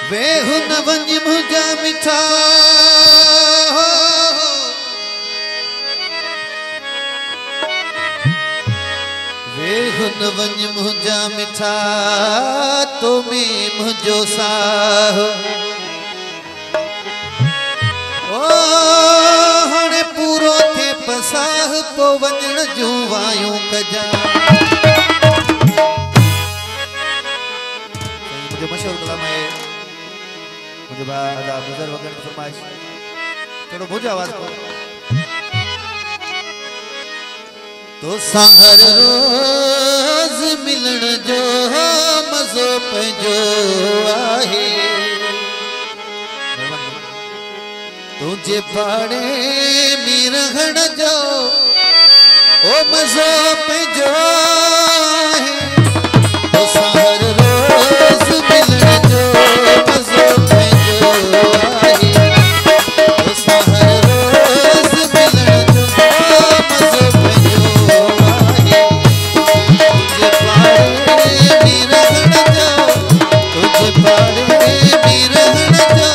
वेहु न वंज मुझा मिठा वेहु न वंज मुझा मिठा तो में मुझो साह ओ हणे पूरो थे पसाह पो वंजण जूं वायूं कजा मुझे मशहूर कलाम है मुझे बाद गुजर वगैरह की फरमाइश चलो मुझे आवाज को तो सहर रोज मिलन जो मज़ो पंहिंजो आहे तुझे पाड़े में रहण जो ओ मज़ो पंहिंजो आहे तो सहर रोज मिलन जो मज़ो पंहिंजो आहे तो सहर रोज मिलन जो मज़ो पंहिंजो आहे तुझे पाड़े में रहण जो तुझे पाड़े में रहण जो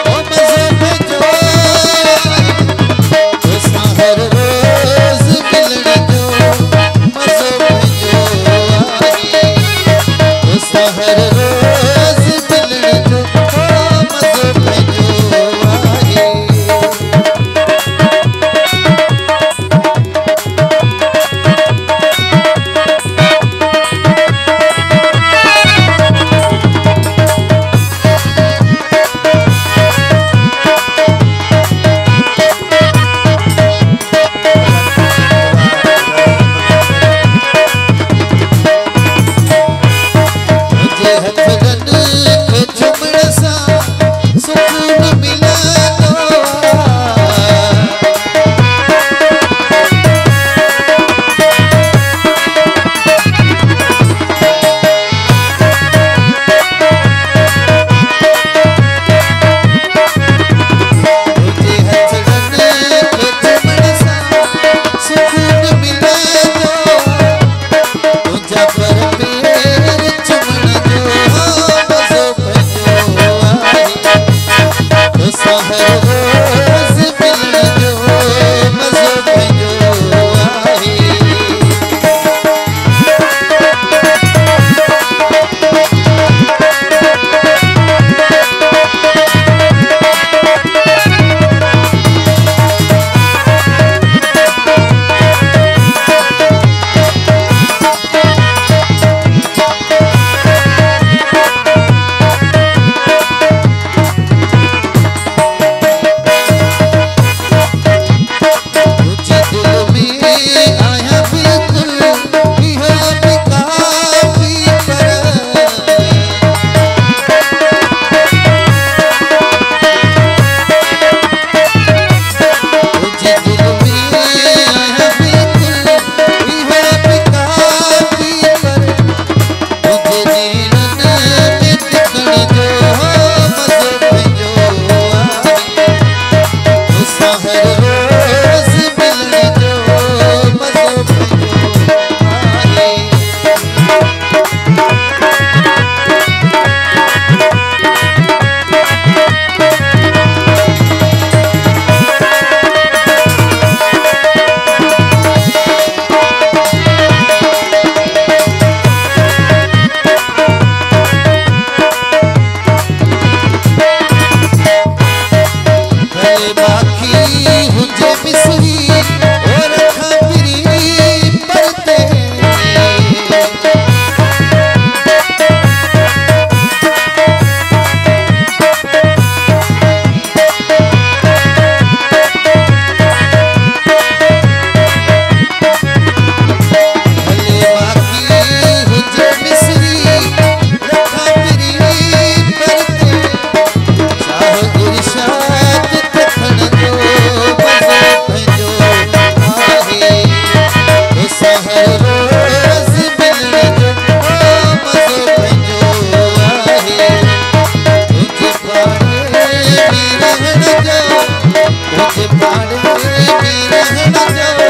ओ मज़ो पंहिंजो आहे तो सहर रोज मिलन जो मज़ो पंहिंजो आहे तो सहर रोज मिलन जो मज़ो पंहिंजो आहे तुझे हथरन के चुमण सां सुकून मिलंदो तुझे हथरन के चुमण सां सुकून मिलंदो तुझा पर पैर चुमण जो मज़ो पंहिंजो आहे तो सहर रोज मिलन जो मज़ो पंहिंजो आहे तुझे दिल में आया बिल्कुल इहो भी काफ़ी पर तुझे दिल में आया बिल्कुल इहो भी काफ़ी पर तुझे नैनन में टिकण जो मज़ो पंहिंजो आहे तो सहर रोज मिलन जो मज़ो पंहिंजो आहे भले बाकी हुजे मिसरी और खबरी परते भले बाकी हुजे मिसरी और खबरी परते चाहो इरशाद तखण तुझे पार में भी रहना चाहूं